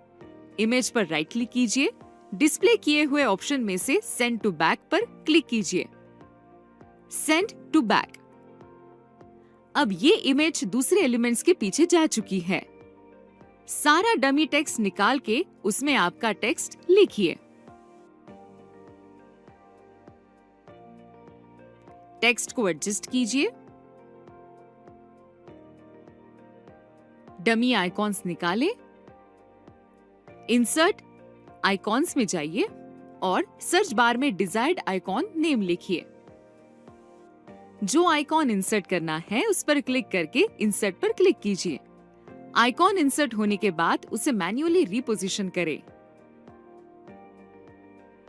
इमेज पर राइट क्लिक कीजिए। डिस्प्ले किए हुए ऑप्शन में से सेंड टू बैक पर क्लिक कीजिए। Send to back. अब ये इमेज दूसरे एलिमेंट्स के पीछे जा चुकी है। सारा डमी टेक्स्ट निकाल के उसमें आपका टेक्स्ट लिखिए। टेक्स्ट को एडजस्ट कीजिए। डमी आइकॉन्स निकाले। इंसर्ट आइकॉन्स में जाइए और सर्च बार में डिजायर्ड आइकॉन नेम लिखिए। जो आइकॉन इंसर्ट करना है उस पर क्लिक करके इंसर्ट पर क्लिक कीजिए। आइकॉन इंसर्ट होने के बाद उसे मैन्युअली रिपोजिशन करें।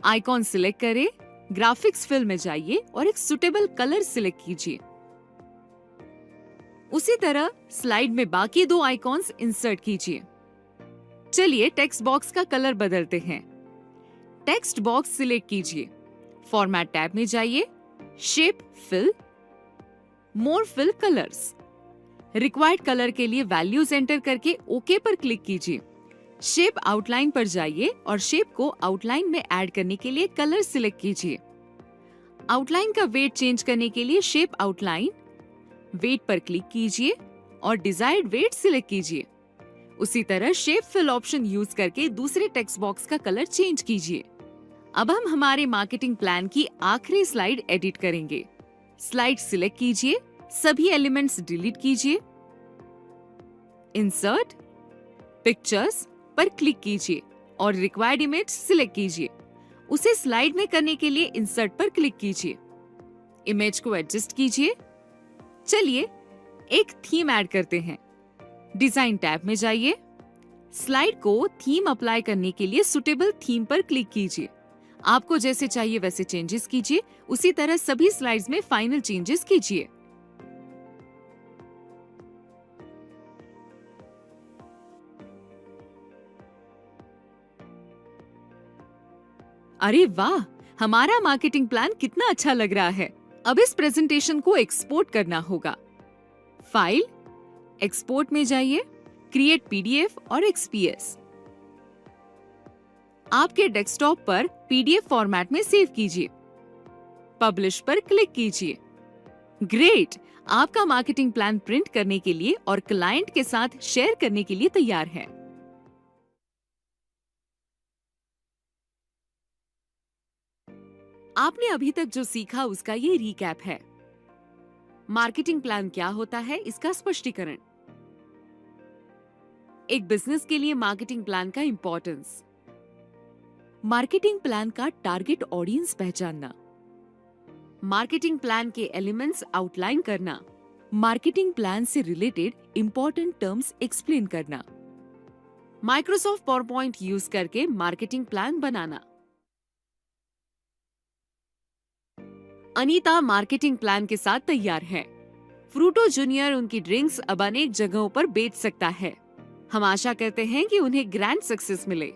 आइकॉन सिलेक्ट करें, ग्राफिक्स फिल में जाइए और एक सुटेबल कलर सिलेक्ट कीजिए। उसी तरह स्लाइड में बाकी दो आइकॉन्स इंसर्ट कीजिए। चलिए टेक्स्ट बॉक्स का कलर बदलते हैं। टेक्स्ट बॉक्स सिलेक्ट कीजिए, फॉर्मेट टैब में जाइए, शेप, फिल, मोर फिल कलर्स। रिक्वायर्ड कलर के लिए वैल्यूज एंटर करके ओके पर क्लिक कीजिए। शेप आउटलाइन पर जाइए और शेप को आउटलाइन में ऐड करने के लिए कलर सिलेक्ट कीजिए। आउटलाइन का वेट चेंज करने के लिए शेप आउटलाइन, वेट पर क्लिक कीजिए और डिजायर्ड वेट सिलेक्ट कीजिए। उसी तरह शेप फिल ऑप्शन यूज करके दूसरे टेक्स्ट बॉक्स का कलर चेंज कीजिए। अब हम हमारे मार्केटिंग प्लान की आखिरी स्लाइड एडिट करेंगे। स्लाइड सिलेक्ट कीजिए, सभी एलिमेंट्स डिलीट कीजिए। इंसर्ट पिक्चर्स पर क्लिक कीजिए और रिक्वायर्ड इमेज सिलेक्ट कीजिए। उसे स्लाइड में करने के लिए इंसर्ट पर क्लिक कीजिए। इमेज को एडजस्ट कीजिए। चलिए एक थीम ऐड करते हैं। डिजाइन टैब में जाइए। स्लाइड को थीम अप्लाई करने के लिए सुटेबल थीम पर क्लिक कीजिए। आपको जैसे चाहिए वैसे चेंजेस कीजिए। उसी तरह सभी स्लाइड्स में फाइनल चेंजेस कीजिए। अरे वाह, हमारा मार्केटिंग प्लान कितना अच्छा लग रहा है। अब इस प्रेजेंटेशन को एक्सपोर्ट करना होगा। फाइल, एक्सपोर्ट में जाइए, क्रिएट पीडीएफ और एक्सपीएस। आपके डेस्कटॉप पर पीडीएफ फॉर्मेट में सेव कीजिए। पब्लिश पर क्लिक कीजिए। ग्रेट! आपका मार्केटिंग प्लान प्रिंट करने के लिए और क्लाइंट के साथ शेयर करने के लिए तैयार है। आपने अभी तक जो सीखा उसका ये रीकैप है। मार्केटिंग प्लान क्या होता है, इसका स्पष्टीकरण। एक बिजनेस के लिए मार्केटिंग प्लान का इंपॉर्टेंस। मार्केटिंग प्लान का टारगेट ऑडियंस पहचानना। मार्केटिंग प्लान के एलिमेंट्स आउटलाइन करना। मार्केटिंग प्लान से रिलेटेड इंपॉर्टेंट टर्म्स एक्सप्लेन करना। माइक्रोसॉफ्ट पावरपॉइंट यूज करके मार्केटिंग प्लान बनाना। अनीता मार्केटिंग प्लान के साथ तैयार है। फ्रूटो जूनियर उनकी ड्रिंक्स अब अनेक जगहों पर बेच सकता है। हम आशा करते हैं कि उन्हें ग्रैंड सक्सेस मिले।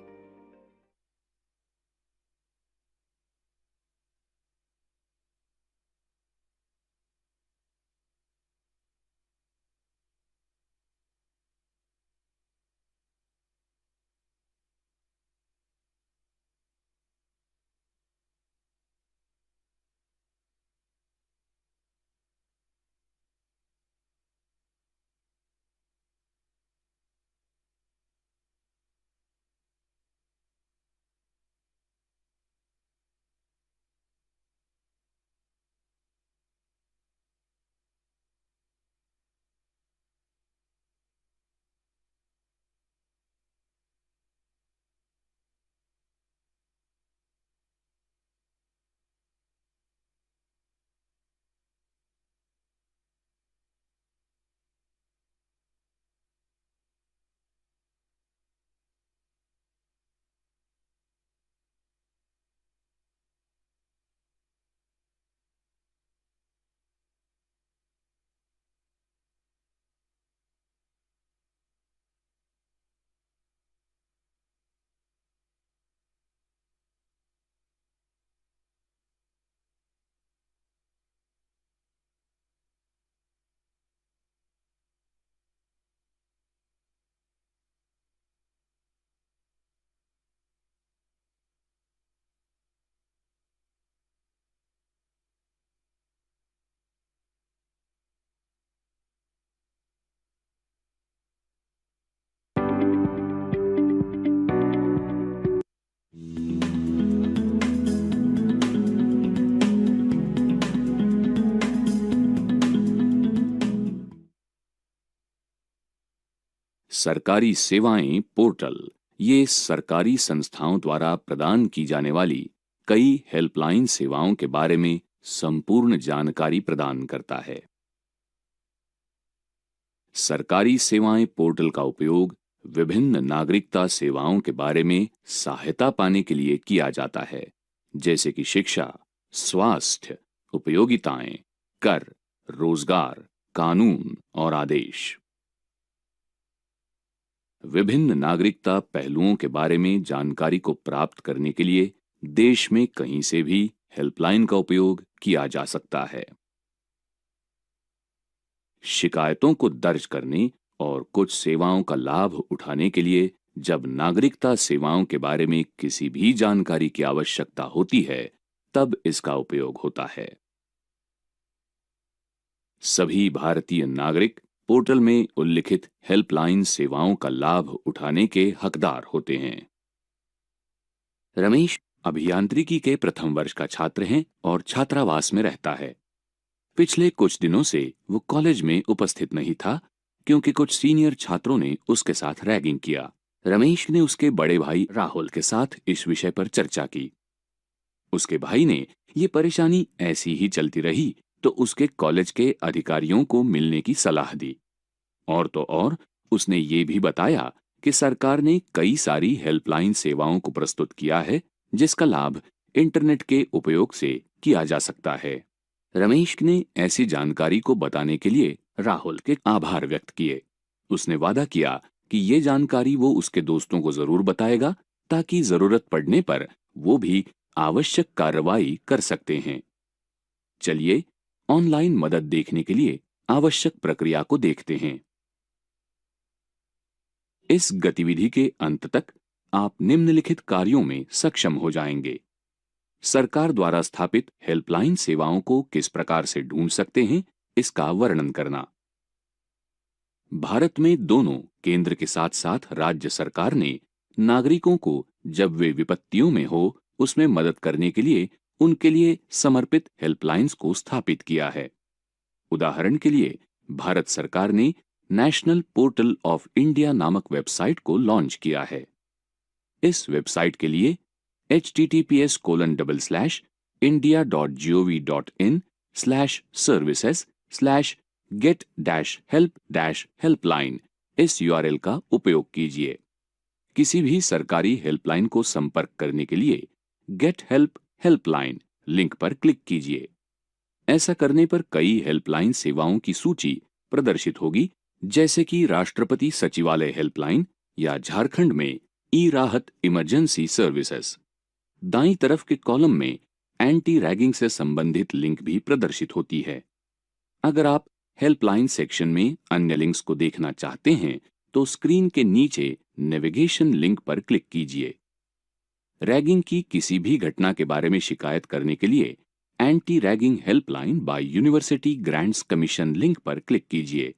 सरकारी सेवाएं पोर्टल ये सरकारी संस्थाओं द्वारा प्रदान की जाने वाली कई हेल्पलाइन सेवाओं के बारे में संपूर्ण जानकारी प्रदान करता है। सरकारी सेवाएं पोर्टल का उपयोग विभिन्न नागरिकता सेवाओं के बारे में सहायता पाने के लिए किया जाता है, जैसे कि शिक्षा, स्वास्थ्य, उपयोगिताएं, कर, रोजगार, कानून और आदेश। विभिन्न नागरिकता पहलुओं के बारे में जानकारी को प्राप्त करने के लिए देश में कहीं से भी हेल्पलाइन का उपयोग किया जा सकता है। शिकायतों को दर्ज करने और कुछ सेवाओं का लाभ उठाने के लिए जब नागरिकता सेवाओं के बारे में किसी भी जानकारी की आवश्यकता होती है, तब इसका उपयोग होता है। सभी भारतीय नागरिक पोर्टल में उल्लिखित हेल्पलाइन सेवाओं का लाभ उठाने के हकदार होते हैं। रमेश अभियांत्रिकी के प्रथम वर्ष का छात्र है और छात्रावास में रहता है। पिछले कुछ दिनों से वो कॉलेज में उपस्थित नहीं था क्योंकि कुछ सीनियर छात्रों ने उसके साथ रैगिंग किया। रमेश ने उसके बड़े भाई राहुल के साथ इस विषय पर चर्चा की। उसके भाई ने ये परेशानी ऐसी ही चलती रही तो उसके कॉलेज के अधिकारियों को मिलने की सलाह दी। और तो और उसने ये भी बताया कि सरकार ने कई सारी हेल्पलाइन सेवाओं को प्रस्तुत किया है जिसका लाभ इंटरनेट के उपयोग से किया जा सकता है। रमेश ने ऐसी जानकारी को बताने के लिए राहुल के आभार व्यक्त किए। उसने वादा किया कि ये जानकारी वो उसके दोस्तों को जरूर बताएगा ताकि जरूरत पड़ने पर वो भी आवश्यक कार्रवाई कर सकते हैं। चलिए ऑनलाइन मदद देखने के लिए आवश्यक प्रक्रिया को देखते हैं। इस गतिविधि के अंत तक आप निम्नलिखित कार्यों में सक्षम हो जाएंगे। सरकार द्वारा स्थापित हेल्पलाइन सेवाओं को किस प्रकार से ढूंढ सकते हैं, इसका वर्णन करना। भारत में दोनों केंद्र के साथ साथ राज्य सरकार ने नागरिकों को जब वे विपत्तियों में हो उसमें मदद करने के लिए उनके लिए समर्पित हेल्पलाइंस को स्थापित किया है। उदाहरण के लिए भारत सरकार ने नेशनल पोर्टल ऑफ इंडिया नामक वेबसाइट को लॉन्च किया है। इस वेबसाइट के लिए https://india.gov.in/services/get-help-helpline इस URL का उपयोग कीजिए। किसी भी सरकारी हेल्पलाइन को संपर्क करने के लिए गेट हेल्प हेल्पलाइन लिंक पर क्लिक कीजिए। ऐसा करने पर कई हेल्पलाइन सेवाओं की सूची प्रदर्शित होगी, जैसे कि राष्ट्रपति सचिवालय हेल्पलाइन या झारखंड में ई राहत इमरजेंसी सर्विसेज। दाईं तरफ के कॉलम में एंटी रैगिंग से संबंधित लिंक भी प्रदर्शित होती है। अगर आप हेल्पलाइन सेक्शन में अन्य लिंक्स को देखना चाहते हैं तो स्क्रीन के नीचे नेविगेशन लिंक पर क्लिक कीजिए। रैगिंग की किसी भी घटना के बारे में शिकायत करने के लिए anti ragging helpline by university grants commission link पर क्लिक कीजिए।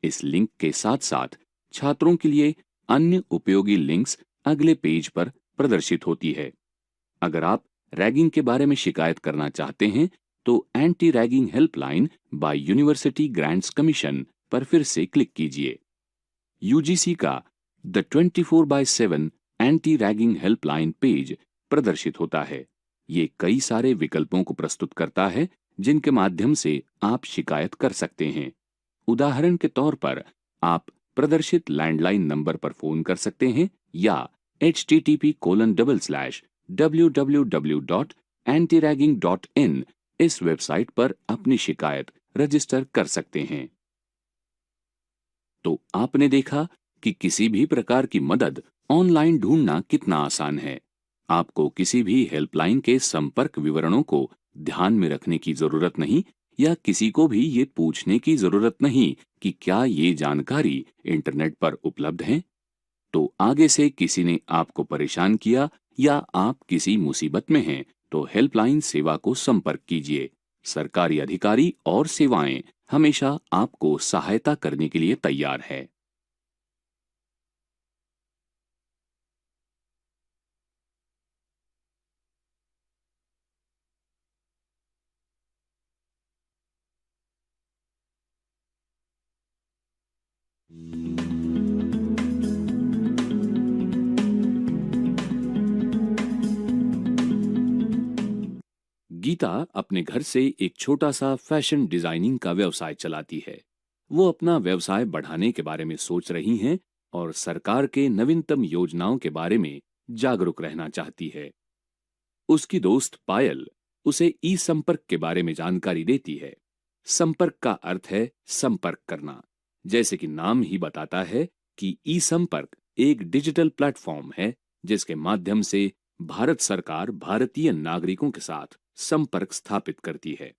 इस लिंक के साथ साथ छात्रों के लिए अन्य उपयोगी लिंक्स अगले पेज पर प्रदर्शित होती है। अगर आप रैगिंग के बारे में शिकायत करना चाहते हैं तो anti ragging helpline by university grants commission पर फिर से क्लिक कीजिए। यूजीसी का the 24/7 anti ragging helpline page प्रदर्शित होता है। ये कई सारे विकल्पों को प्रस्तुत करता है जिनके माध्यम से आप शिकायत कर सकते हैं। उदाहरण के तौर पर आप प्रदर्शित लैंडलाइन नंबर पर फोन कर सकते हैं या http://www.antiragging.in इस वेबसाइट पर अपनी शिकायत रजिस्टर कर सकते हैं। तो आपने देखा कि किसी भी प्रकार की मदद ऑनलाइन ढूंढना कितना आसान है। आपको किसी भी हेल्पलाइन के संपर्क विवरणों को ध्यान में रखने की जरूरत नहीं या किसी को भी ये पूछने की जरूरत नहीं कि क्या ये जानकारी इंटरनेट पर उपलब्ध है। तो आगे से किसी ने आपको परेशान किया या आप किसी मुसीबत में हैं तो हेल्पलाइन सेवा को संपर्क कीजिए। सरकारी अधिकारी और सेवाएं हमेशा आपको सहायता करने के लिए तैयार है। गीता अपने घर से एक छोटा सा फैशन डिजाइनिंग का व्यवसाय चलाती है। वो अपना व्यवसाय बढ़ाने के बारे में सोच रही हैं और सरकार के नवीनतम योजनाओं के बारे में जागरूक रहना चाहती है। उसकी दोस्त पायल उसे ई संपर्क के बारे में जानकारी देती है। संपर्क का अर्थ है संपर्क करना। जैसे कि नाम ही बताता है कि ई संपर्क एक डिजिटल प्लेटफॉर्म है जिसके माध्यम से भारत सरकार भारतीय नागरिकों के साथ संपर्क स्थापित करती है।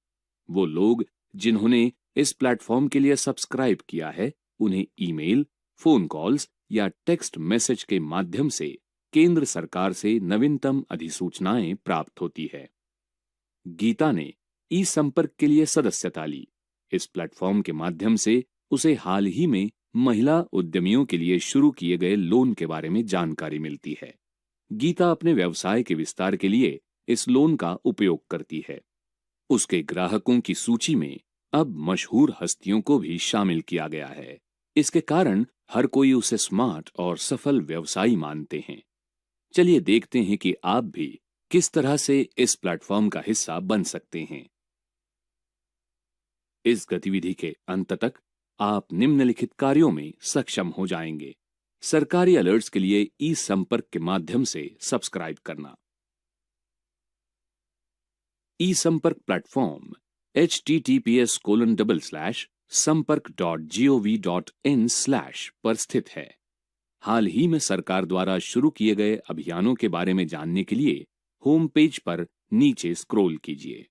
वो लोग जिन्होंने इस प्लेटफॉर्म के लिए सब्सक्राइब किया है उन्हें ईमेल, फोन कॉल्स या टेक्स्ट मैसेज के माध्यम से केंद्र सरकार से नवीनतम अधिसूचनाएं प्राप्त होती है। गीता ने ई संपर्क के लिए सदस्यता ली। इस प्लेटफॉर्म के माध्यम से उसे हाल ही में महिला उद्यमियों के लिए शुरू किए गए लोन के बारे में जानकारी मिलती है। गीता अपने व्यवसाय के विस्तार के लिए इस लोन का उपयोग करती है। उसके ग्राहकों की सूची में अब मशहूर हस्तियों को भी शामिल किया गया है। इसके कारण हर कोई उसे स्मार्ट और सफल व्यवसायी मानते हैं। चलिए देखते हैं कि आप भी किस तरह से इस प्लेटफॉर्म का हिस्सा बन सकते हैं। इस गतिविधि के अंत तक आप निम्नलिखित कार्यों में सक्षम हो जाएंगे। सरकारी अलर्ट्स के लिए ई संपर्क के माध्यम से सब्सक्राइब करना। ई संपर्क प्लेटफॉर्म https://sampark.gov.in/ पर स्थित है। हाल ही में सरकार द्वारा शुरू किए गए अभियानों के बारे में जानने के लिए होम पेज पर नीचे स्क्रॉल कीजिए।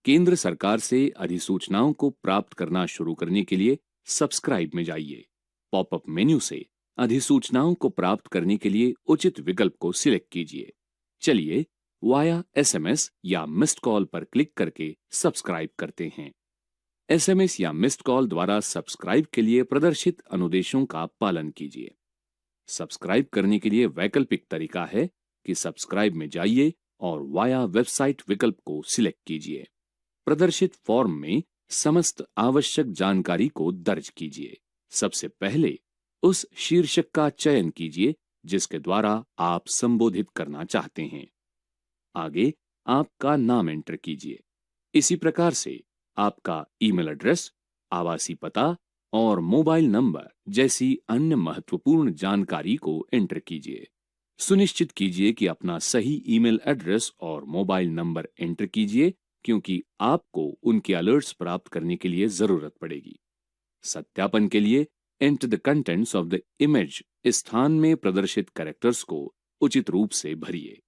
केंद्र सरकार से अधिसूचनाओं को प्राप्त करना शुरू करने के लिए सब्सक्राइब में जाइए। पॉपअप मेन्यू से अधिसूचनाओं को प्राप्त करने के लिए उचित विकल्प को सिलेक्ट कीजिए। चलिए वाया एसएमएस या मिस्ड कॉल पर क्लिक करके सब्सक्राइब करते हैं। एसएमएस या मिस्ड कॉल द्वारा सब्सक्राइब के लिए प्रदर्शित अनुदेशों का पालन कीजिए। सब्सक्राइब करने के लिए वैकल्पिक तरीका है कि सब्सक्राइब में जाइए और वाया वेबसाइट विकल्प को सिलेक्ट कीजिए। प्रदर्शित फॉर्म में समस्त आवश्यक जानकारी को दर्ज कीजिए। सबसे पहले उस शीर्षक का चयन कीजिए जिसके द्वारा आप संबोधित करना चाहते हैं। आगे आपका नाम एंटर कीजिए। इसी प्रकार से आपका ईमेल एड्रेस, आवासीय पता और मोबाइल नंबर जैसी अन्य महत्वपूर्ण जानकारी को एंटर कीजिए। सुनिश्चित कीजिए कि अपना सही ईमेल एड्रेस और मोबाइल नंबर एंटर कीजिए क्योंकि आपको उनके अलर्ट्स प्राप्त करने के लिए जरूरत पड़ेगी। सत्यापन के लिए enter the contents of the image स्थान में प्रदर्शित कैरेक्टर्स को उचित रूप से भरिए।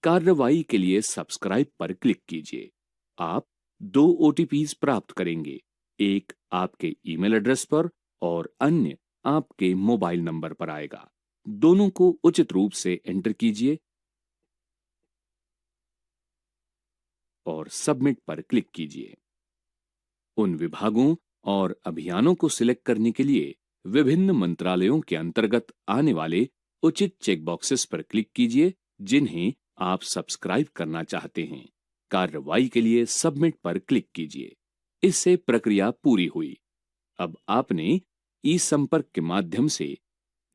कार्रवाई के लिए सब्सक्राइब पर क्लिक कीजिए। आप 2 ओटीपीज प्राप्त करेंगे, एक आपके ईमेल एड्रेस पर और अन्य आपके मोबाइल नंबर पर आएगा। दोनों को उचित रूप से एंटर कीजिए और सबमिट पर क्लिक कीजिए। उन विभागों और अभियानों को सिलेक्ट करने के लिए विभिन्न मंत्रालयों के अंतर्गत आने वाले उचित चेकबॉक्सेस पर क्लिक कीजिए जिन्हें आप सब्सक्राइब करना चाहते हैं। कार्रवाई के लिए सबमिट पर क्लिक कीजिए। इससे प्रक्रिया पूरी हुई। अब आपने ई संपर्क के माध्यम से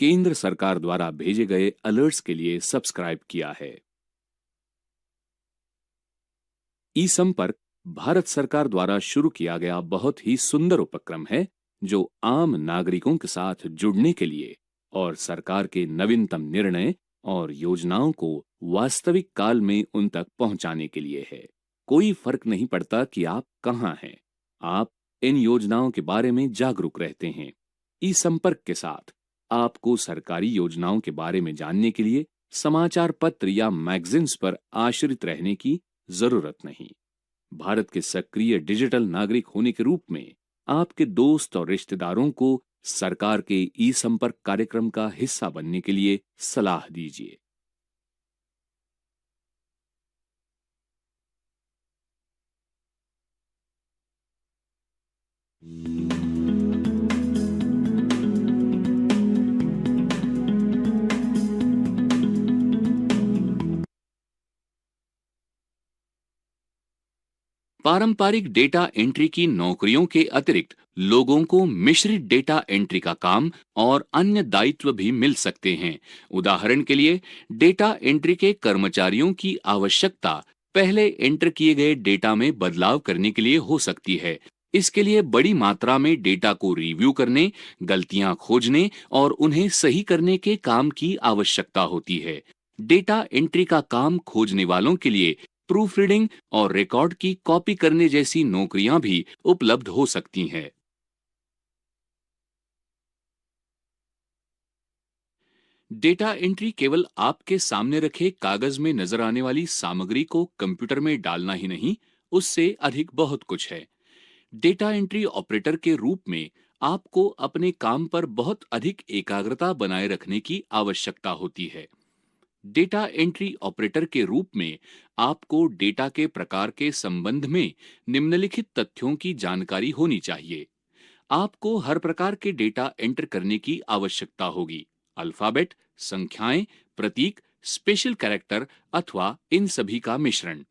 केंद्र सरकार द्वारा भेजे गए अलर्ट्स के लिए सब्सक्राइब किया है। ई संपर्क भारत सरकार द्वारा शुरू किया गया बहुत ही सुंदर उपक्रम है जो आम नागरिकों के साथ जुड़ने के लिए और सरकार के नवीनतम निर्णय और योजनाओं को वास्तविक काल में उन तक पहुंचाने के लिए है। कोई फर्क नहीं पड़ता कि आप कहां हैं, आप इन योजनाओं के बारे में जागरूक रहते हैं। ई संपर्क के साथ आपको सरकारी योजनाओं के बारे में जानने के लिए समाचार पत्र या मैगजीन्स पर आश्रित रहने की जरूरत नहीं। भारत के सक्रिय डिजिटल नागरिक होने के रूप में आपके दोस्त और रिश्तेदारों को सरकार के ई संपर्क कार्यक्रम का हिस्सा बनने के लिए सलाह दीजिए। पारंपरिक डेटा एंट्री की नौकरियों के अतिरिक्त लोगों को मिश्रित डेटा एंट्री का काम और अन्य दायित्व भी मिल सकते हैं। उदाहरण के लिए डेटा एंट्री के कर्मचारियों की आवश्यकता पहले एंटर किए गए डेटा में बदलाव करने के लिए हो सकती है। इसके लिए बड़ी मात्रा में डेटा को रिव्यू करने, गलतियां खोजने और उन्हें सही करने के काम की आवश्यकता होती है। डेटा एंट्री का काम खोजने वालों के लिए प्रूफ रीडिंग और रिकॉर्ड की कॉपी करने जैसी नौकरियां भी उपलब्ध हो सकती हैं। डेटा एंट्री केवल आपके सामने रखे कागज में नजर आने वाली सामग्री को कंप्यूटर में डालना ही नहीं, उससे अधिक बहुत कुछ है। डेटा एंट्री ऑपरेटर के रूप में आपको अपने काम पर बहुत अधिक एकाग्रता बनाए रखने की आवश्यकता होती है। डेटा एंट्री ऑपरेटर के रूप में आपको डेटा के प्रकार के संबंध में निम्नलिखित तथ्यों की जानकारी होनी चाहिए। आपको हर प्रकार के डेटा एंटर करने की आवश्यकता होगी। अल्फाबेट, संख्याएं, प्रतीक, स्पेशल कैरेक्टर अथवा इन सभी का मिश्रण।